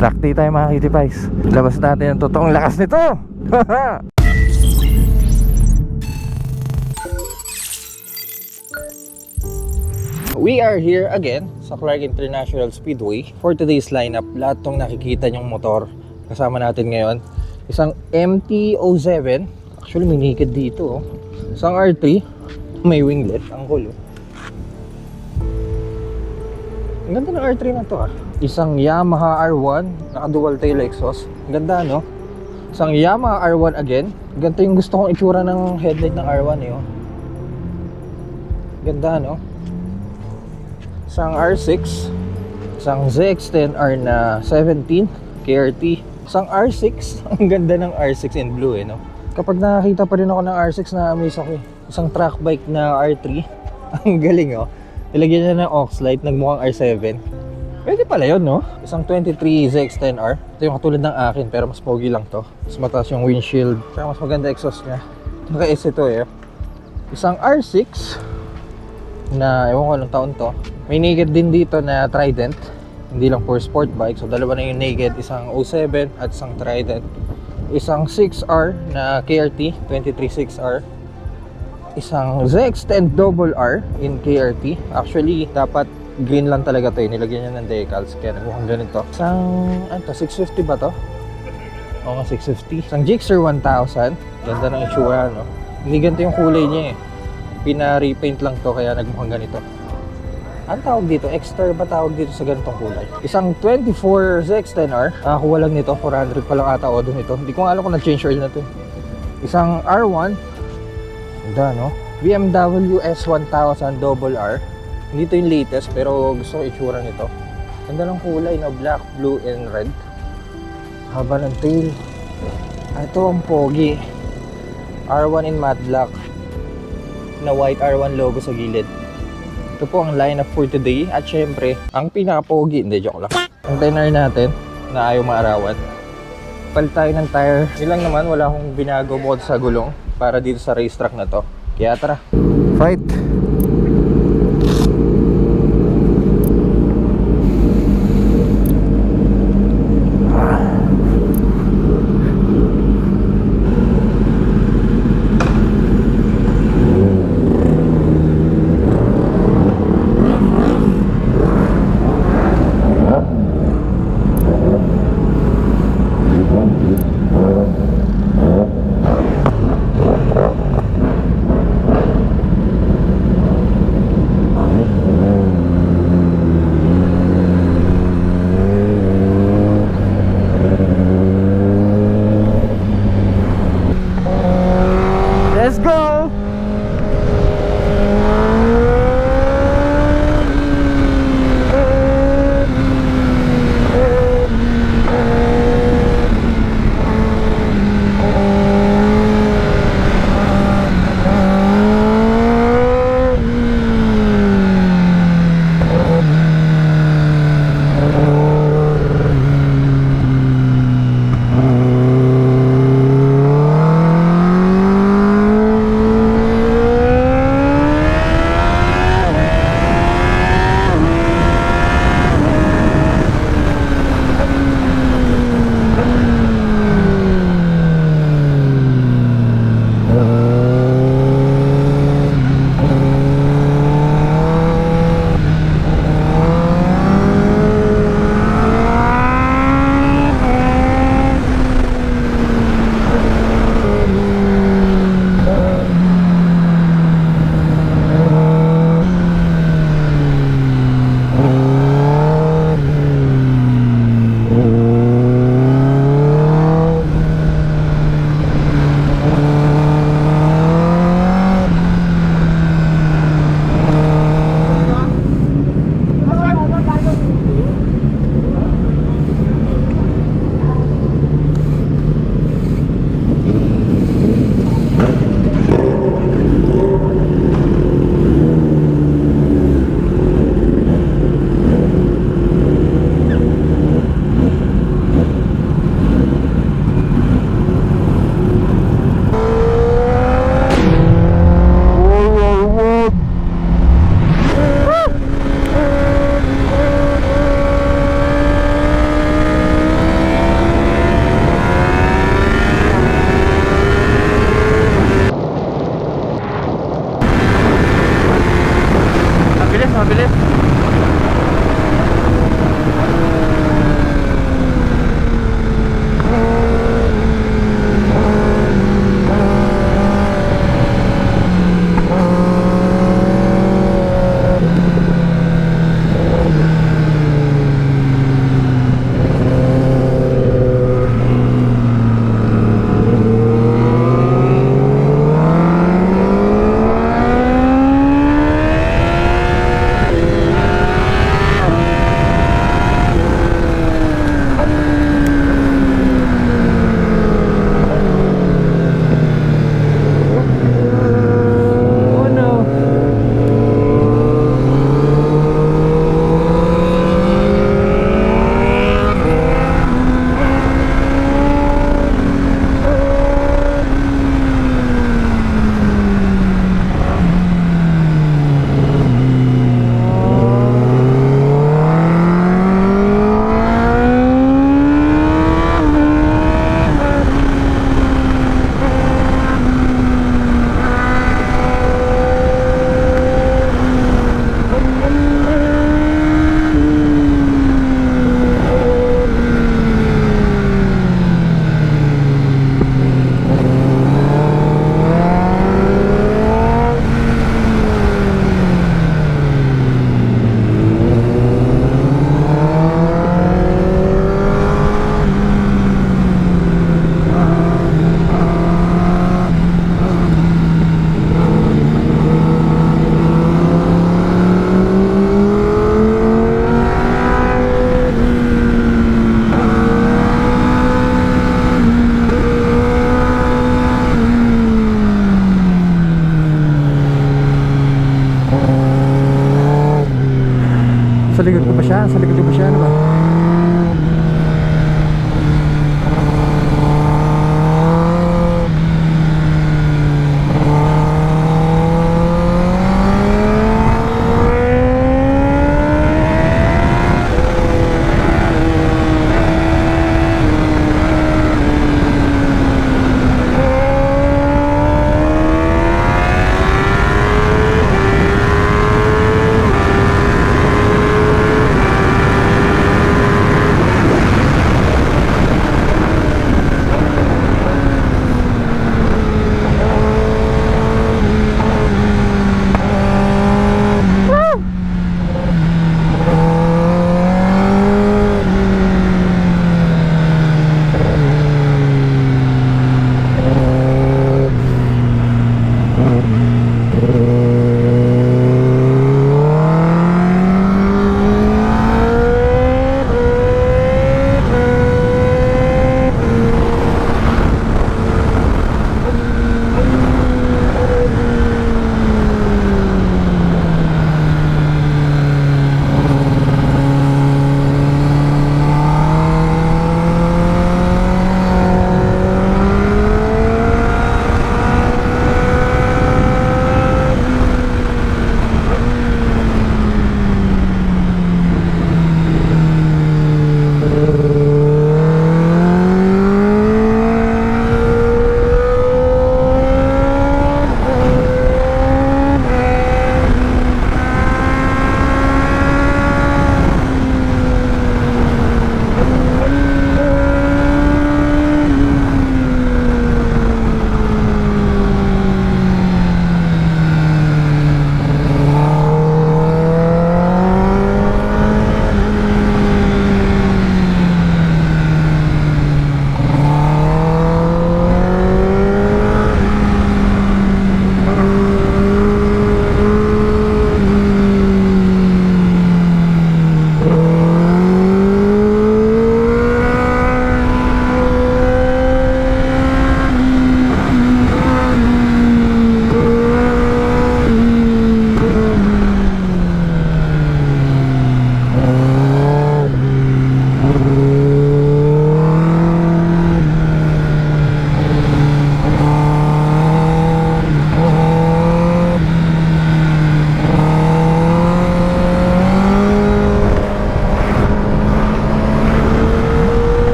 Track day tayo mga Kitty Pies. Labas natin ang totoong lakas nito. We are here again sa Clark International Speedway for today's lineup. Lahat tong nakikita nyong motor kasama natin ngayon. Isang MT-07. Actually may naked dito. Isang R3. May winglet. Ang cool. Ang ganda ng R3 na to ah. Isang Yamaha R1. Naka dual tail exhaust. Ang ganda no? Isang Yamaha R1 again. Ganito yung gusto kong itsura ng headlight ng R1 eh. Oh. Ganda no? Isang R6, isang ZX-10R na 17 KRT, isang R6. Ang ganda ng R6 in blue eh no. Kapag nakakita pa rin ako ng R6 na-amaze ako eh. Isang track bike na R3. Ang galing oh. Nilagyan niya ng Oxlite, nagmukhang R7. Pwede pala yun no. Isang 23 ZX-10R. Ito yung katulad ng akin pero mas pogi lang to. Mas mataas yung windshield, kaya mas maganda exhaust niya. Naka-S ito eh. Isang R6 na ewan ko anong taon to. May naked din dito na Trident. Hindi lang for sport bike. So dalawa na yung naked. Isang 07 at isang Trident. Isang 6R na KRT 23-6R. Isang ZX-10 RR in KRT. Actually dapat green lang talaga to eh. Nilagyan niya ng decals kaya nagmukhang ganito. Isang ano to? 650 ba to? Oo nga 650. Isang Gixxer 1000. Ganda ng itsura no. Hindi ganito yung kulay niya eh. Pina-repaint lang to kaya nagmukhang ganito. Ang tawag dito, extra ba tawag dito sa ganitong kulay? Isang 24 ZX-10R. Nakakuha lang nito, 400 pa lang ata odo nito. Hindi ko alam kung na-change oil na to. Isang R1. Ganda no? BMW S1000 RR. Hindi to yung latest pero gusto ko itsura nito. Ganda ng kulay no? Black, blue, and red. Haba ng tail. Ito ang pogi. R1 in matte black na white R1 logo sa gilid. Ito po ang lineup for today. At syempre, ang pinaka-pogi, hindi, joke lang, ang tiner natin na ayaw maarawan. Palit tayo ng tire. Nilang naman, wala akong binago bukod sa gulong para dito sa racetrack na to. Kaya tara, fight! Sa likod ko ba siya? Sa likod ko ba siya? Ano ba?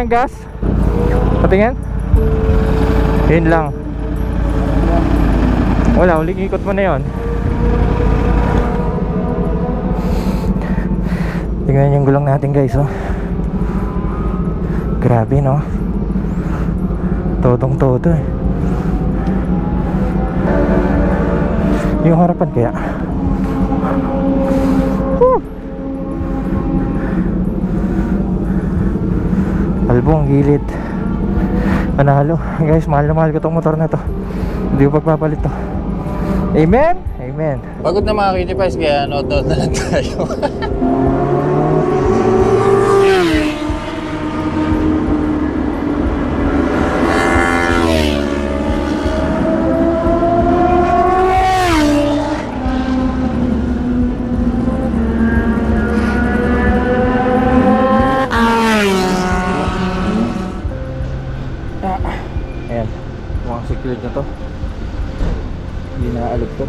ng gas? Patingin? Yun lang. Wala, uling ikot mo na yun. Tingnan yung gulong natin guys, oh. Grabe, no? Totong toto eh. Yung harapan kaya. Woo! Albong gilid. Panalo. Guys, mahal na mahal ko tong motor na to. Hindi ko pagpapalit to. Amen? Amen. Pagod na mga kitipais, kaya note-note na lang tayo. Ayan, mukhang secured na to. Hindi naaalog to.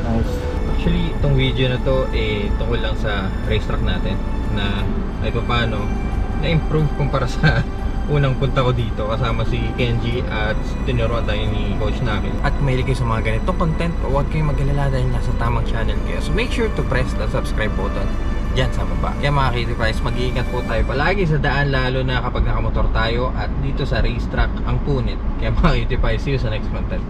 Nice. Actually, itong video na to tungkol lang sa racetrack natin na ay paano na-improve kumpara sa unang punta ko dito kasama si Kenji at tinuruan tayo ni coach namin. At kung mahilig kayo sa mga ganitong content, huwag kayong mag-alala dahil nasa tamang channel kayo. So make sure to press the subscribe button dyan sa baba. Kaya mga kitipais, mag-iingat po tayo palagi sa daan, lalo na kapag nakamotor tayo at dito sa racetrack ang punit. Kaya mga kitipais, see you sa next content.